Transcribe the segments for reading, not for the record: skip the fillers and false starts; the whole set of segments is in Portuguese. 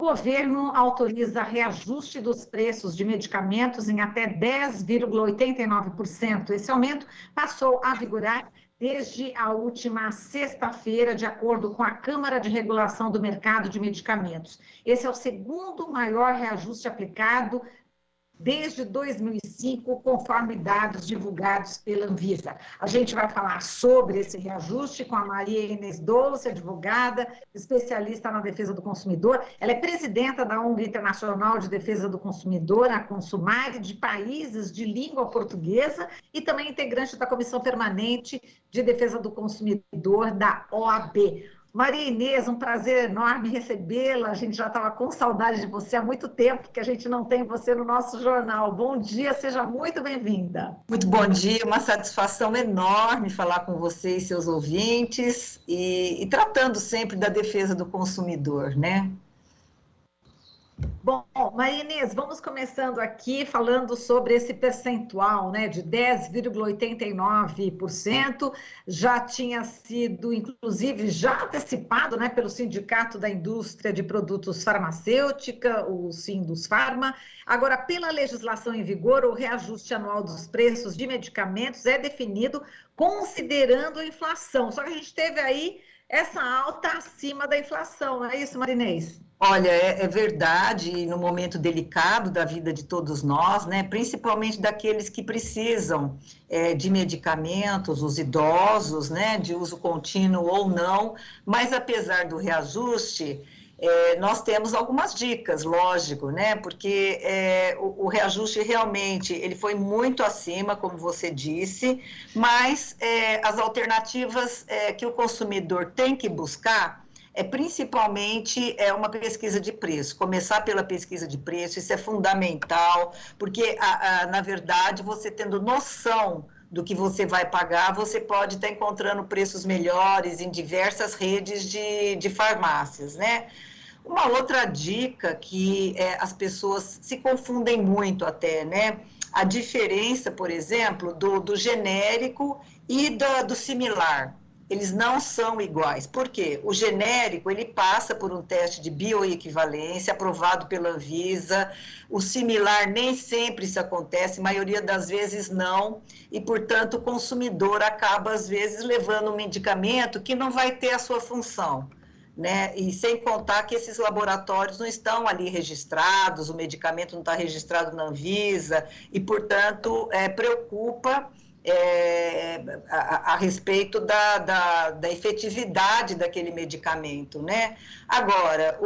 O governo autoriza reajuste dos preços de medicamentos em até 10,89%. Esse aumento passou a vigorar desde a última sexta-feira, de acordo com a Câmara de Regulação do Mercado de Medicamentos. Esse é o segundo maior reajuste aplicado desde 2005, conforme dados divulgados pela Anvisa. A gente vai falar sobre esse reajuste com a Maria Inês Dolce, advogada, especialista na defesa do consumidor. Ela é presidenta da ONG Internacional de Defesa do Consumidor, a Consumare, de países de língua portuguesa, e também integrante da Comissão Permanente de Defesa do Consumidor da OAB. Maria Inês, um prazer enorme recebê-la. A gente já estava com saudade de você há muito tempo, que a gente não tem você no nosso jornal. Bom dia, seja muito bem-vinda. Muito bom dia, uma satisfação enorme falar com você e seus ouvintes, e tratando sempre da defesa do consumidor, né? Bom, Maria Inês, vamos começando aqui falando sobre esse percentual, né, de 10,89%, já tinha sido, inclusive, já antecipado, né, pelo Sindicato da Indústria de Produtos Farmacêutica, o Sindusfarma. Agora, pela legislação em vigor, o reajuste anual dos preços de medicamentos é definido considerando a inflação, só que a gente teve aí essa alta acima da inflação, não é isso, Maria Inês? Olha, é verdade, no momento delicado da vida de todos nós, né, principalmente daqueles que precisam de medicamentos, os idosos, né, de uso contínuo ou não, mas apesar do reajuste, nós temos algumas dicas, lógico, né, porque o reajuste realmente, ele foi muito acima, como você disse, mas as alternativas que o consumidor tem que buscar principalmente uma pesquisa de preço, começar pela pesquisa de preço, isso é fundamental, porque, na verdade, você tendo noção do que você vai pagar, você pode estar encontrando preços melhores em diversas redes de farmácias, né? Uma outra dica que as pessoas se confundem muito até, né? A diferença, por exemplo, do genérico e do similar. Eles não são iguais. Por quê? O genérico, ele passa por um teste de bioequivalência, aprovado pela Anvisa. O similar, nem sempre isso acontece, a maioria das vezes não. E, portanto, o consumidor acaba, às vezes, levando um medicamento que não vai ter a sua função, né? E sem contar que esses laboratórios não estão ali registrados, o medicamento não está registrado na Anvisa, e, portanto, preocupa a respeito da efetividade daquele medicamento, né? Agora,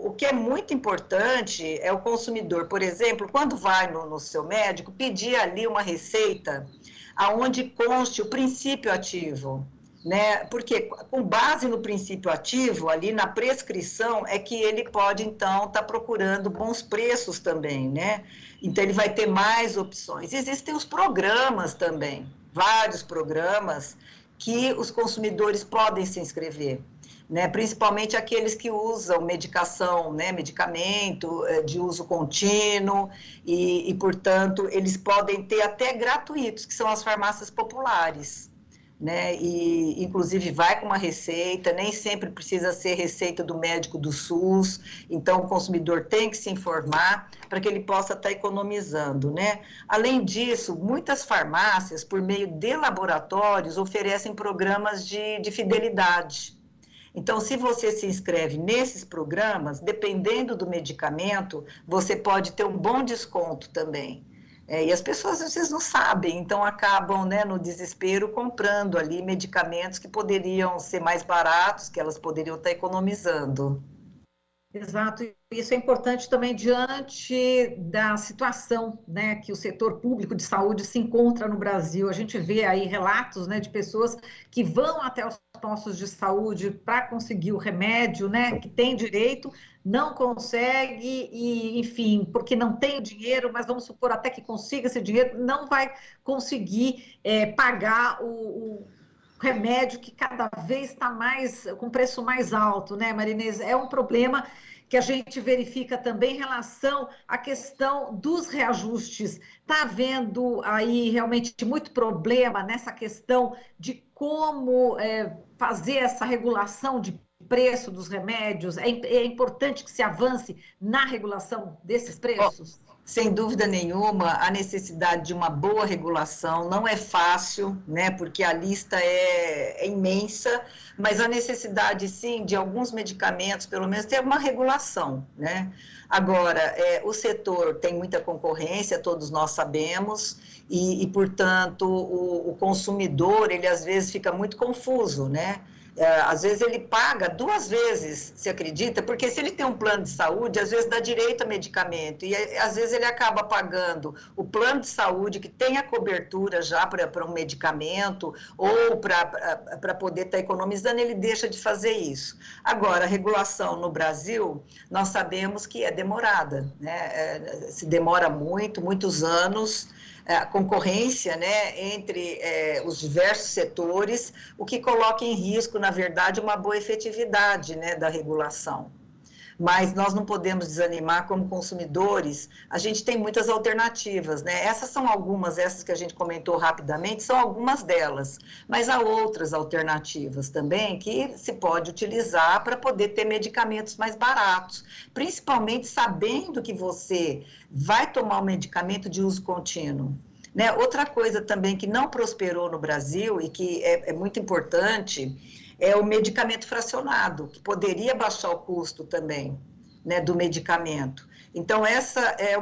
o que é muito importante é o consumidor, por exemplo, quando vai no seu médico, pedir ali uma receita aonde conste o princípio ativo, né? Porque com base no princípio ativo, ali na prescrição, é que ele pode, então, estar procurando bons preços também, né? Então, ele vai ter mais opções. Existem os programas também, vários programas que os consumidores podem se inscrever, né? Principalmente aqueles que usam medicação, né? Medicamento de uso contínuo e, portanto, eles podem ter até gratuitos, que são as farmácias populares, né? E inclusive vai com uma receita, nem sempre precisa ser receita do médico do SUS, então o consumidor tem que se informar para que ele possa estar economizando, né? Além disso, muitas farmácias, por meio de laboratórios, oferecem programas de fidelidade. Então, se você se inscreve nesses programas, dependendo do medicamento, você pode ter um bom desconto também. E as pessoas às vezes não sabem, então acabam, né, no desespero comprando ali medicamentos que poderiam ser mais baratos, que elas poderiam estar economizando. Exato, isso é importante também diante da situação, né, que o setor público de saúde se encontra no Brasil. A gente vê aí relatos, né, de pessoas que vão até os postos de saúde para conseguir o remédio, né, que tem direito, não consegue e, enfim, porque não tem o dinheiro, mas vamos supor até que consiga esse dinheiro, não vai conseguir pagar o remédio que cada vez está mais com preço mais alto, né, Marinês? É um problema que a gente verifica também em relação à questão dos reajustes. Está havendo aí realmente muito problema nessa questão de como fazer essa regulação de preço dos remédios? É importante que se avance na regulação desses preços? Sem dúvida nenhuma, a necessidade de uma boa regulação não é fácil, né, porque a lista é imensa, mas a necessidade, sim, de alguns medicamentos, pelo menos, ter uma regulação, né? Agora, o setor tem muita concorrência, todos nós sabemos, portanto, o consumidor, ele às vezes fica muito confuso, né? Às vezes ele paga 2 vezes, se acredita? Porque se ele tem um plano de saúde, às vezes dá direito a medicamento, e às vezes ele acaba pagando o plano de saúde que tem a cobertura já para um medicamento, ou para poder estar economizando, ele deixa de fazer isso. Agora, a regulação no Brasil, nós sabemos que é demorada, né? Se demora muito, muitos anos, a concorrência, né, entre os diversos setores, o que coloca em risco, na verdade, uma boa efetividade, né, da regulação. Mas nós não podemos desanimar como consumidores, a gente tem muitas alternativas, né? Essas são algumas, essas que a gente comentou rapidamente, são algumas delas, mas há outras alternativas também que se pode utilizar para poder ter medicamentos mais baratos, principalmente sabendo que você vai tomar um medicamento de uso contínuo. Né? Outra coisa também que não prosperou no Brasil e que é muito importante é o medicamento fracionado, que poderia baixar o custo também, né, do medicamento. Então, essa é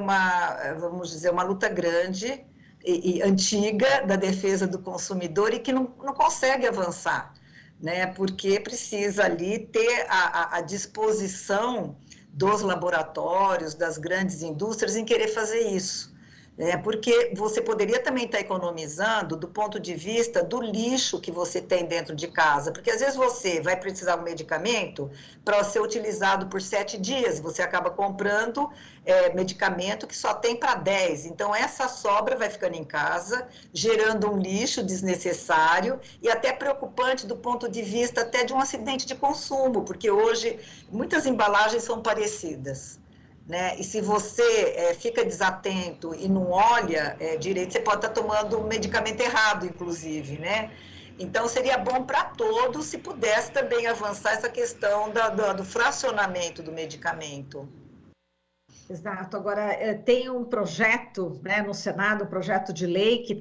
vamos dizer, uma luta grande e antiga da defesa do consumidor e que não consegue avançar, né, porque precisa ali ter a disposição dos laboratórios, das grandes indústrias em querer fazer isso. Porque você poderia também estar economizando do ponto de vista do lixo que você tem dentro de casa, porque às vezes você vai precisar de um medicamento para ser utilizado por 7 dias, e você acaba comprando medicamento que só tem para 10, então essa sobra vai ficando em casa, gerando um lixo desnecessário e até preocupante do ponto de vista até de um acidente de consumo, porque hoje muitas embalagens são parecidas. Né? E se você fica desatento e não olha direito, você pode estar tomando um medicamento errado, inclusive, né? Então, seria bom para todos se pudesse também avançar essa questão do fracionamento do medicamento. Exato. Agora, tem um projeto, né, no Senado, um projeto de lei que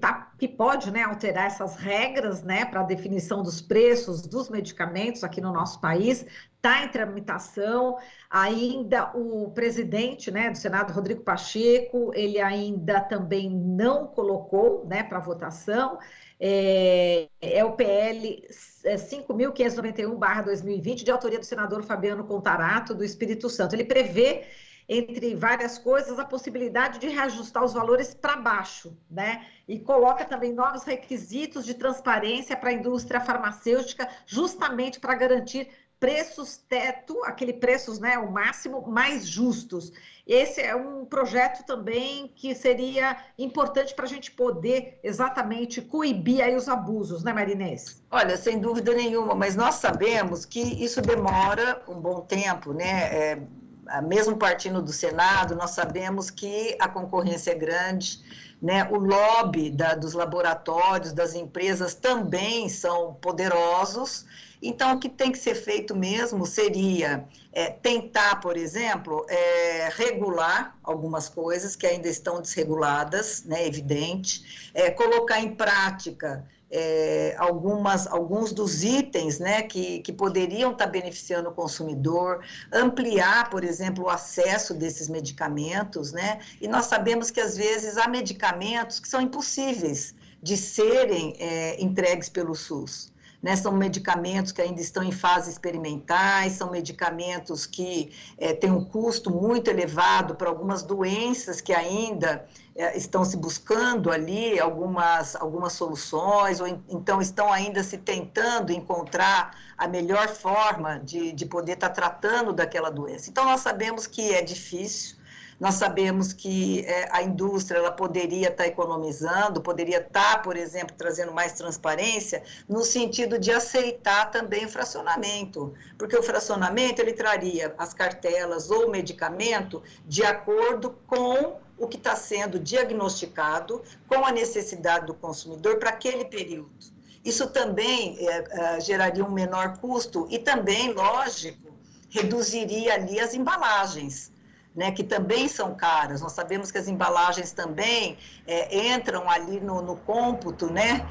pode, né, alterar essas regras, né, para a definição dos preços dos medicamentos aqui no nosso país. Está em tramitação. Ainda o presidente, né, do Senado, Rodrigo Pacheco, ele ainda também não colocou, né, para votação. É o PL 5.591/2020, de autoria do senador Fabiano Contarato, do Espírito Santo. Ele prevê, entre várias coisas, a possibilidade de reajustar os valores para baixo, né? E coloca também novos requisitos de transparência para a indústria farmacêutica, justamente para garantir preços teto, aquele preços, né, o máximo, mais justos. Esse é um projeto também que seria importante para a gente poder exatamente coibir aí os abusos, né, Marinês? Olha, sem dúvida nenhuma, mas nós sabemos que isso demora um bom tempo, né? Mesmo partindo do Senado, nós sabemos que a concorrência é grande, né? O lobby dos laboratórios, das empresas também são poderosos. Então, o que tem que ser feito mesmo seria tentar, por exemplo, regular algumas coisas que ainda estão desreguladas, né, evidente, colocar em prática alguns dos itens, né, que poderiam estar beneficiando o consumidor, ampliar, por exemplo, o acesso desses medicamentos, né, e nós sabemos que às vezes há medicamentos que são impossíveis de serem entregues pelo SUS. Né, são medicamentos que ainda estão em fase experimentais, são medicamentos que têm um custo muito elevado para algumas doenças que ainda estão se buscando ali algumas soluções, ou então estão ainda se tentando encontrar a melhor forma de poder estar tratando daquela doença. Então, nós sabemos que é difícil. Nós sabemos que a indústria ela poderia estar economizando, poderia estar, por exemplo, trazendo mais transparência, no sentido de aceitar também o fracionamento, porque o fracionamento ele traria as cartelas ou o medicamento de acordo com o que está sendo diagnosticado, com a necessidade do consumidor para aquele período. Isso também geraria um menor custo e também, lógico, reduziria ali as embalagens, né, que também são caras. Nós sabemos que as embalagens também entram ali no cômputo, né,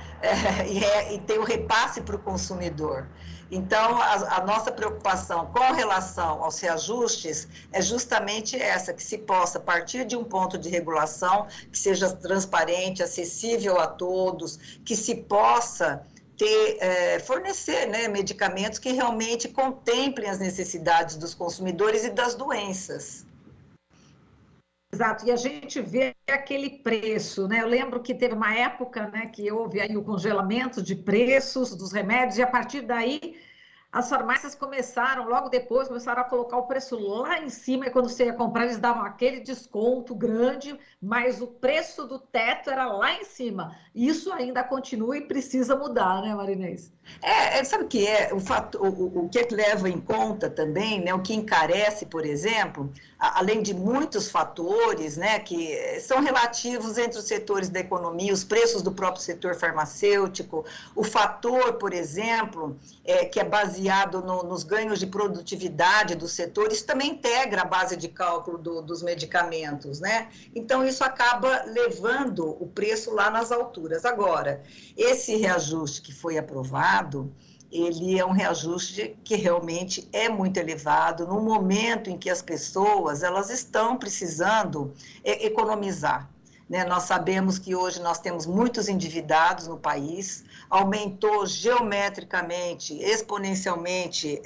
e tem o repasse para o consumidor. Então, a nossa preocupação com relação aos reajustes é justamente essa, que se possa, a partir de um ponto de regulação, que seja transparente, acessível a todos, que se possa fornecer, né, medicamentos que realmente contemplem as necessidades dos consumidores e das doenças. Exato, e a gente vê aquele preço, né? Eu lembro que teve uma época, né, que houve aí o congelamento de preços dos remédios, e a partir daí as farmácias começaram, logo depois, começaram a colocar o preço lá em cima, e quando você ia comprar, eles davam aquele desconto grande, mas o preço do teto era lá em cima. Isso ainda continua e precisa mudar, né, Marinês? Sabe o que é? O que leva em conta também, né, o que encarece, por exemplo, além de muitos fatores, né, que são relativos entre os setores da economia, os preços do próprio setor farmacêutico, o fator, por exemplo, que é baseado nos ganhos de produtividade do setor, isso também integra a base de cálculo dos medicamentos, né? Então, isso acaba levando o preço lá nas alturas. Agora, esse reajuste que foi aprovado, ele é um reajuste que realmente é muito elevado no momento em que as pessoas elas estão precisando economizar, né? Nós sabemos que hoje nós temos muitos endividados no país, aumentou geometricamente, exponencialmente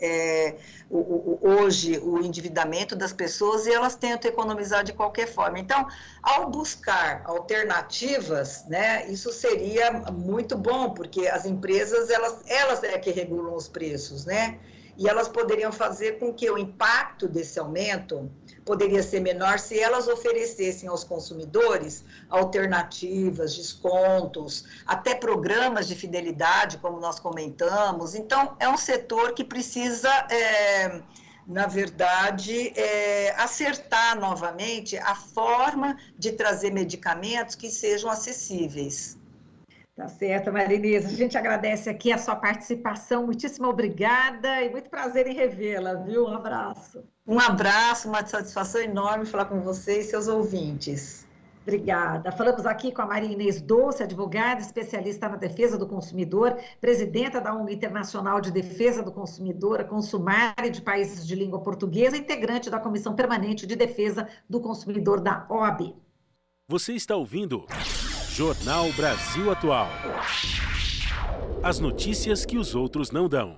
hoje o endividamento das pessoas e elas tentam economizar de qualquer forma. Então, ao buscar alternativas, né, isso seria muito bom, porque as empresas, elas é que regulam os preços, né? E elas poderiam fazer com que o impacto desse aumento poderia ser menor se elas oferecessem aos consumidores alternativas, descontos, até programas de fidelidade, como nós comentamos. Então, é um setor que precisa, na verdade, acertar novamente a forma de trazer medicamentos que sejam acessíveis. Tá certo, Marinês. A gente agradece aqui a sua participação. Muitíssimo obrigada e muito prazer em revê-la, viu? Um abraço. Um abraço, uma satisfação enorme falar com você e seus ouvintes. Obrigada. Falamos aqui com a Maria Inês Doce, advogada, especialista na defesa do consumidor, presidenta da ONG Internacional de Defesa do Consumidor, a Consumare de Países de Língua Portuguesa, integrante da Comissão Permanente de Defesa do Consumidor da OAB. Você está ouvindo Jornal Brasil Atual. As notícias que os outros não dão.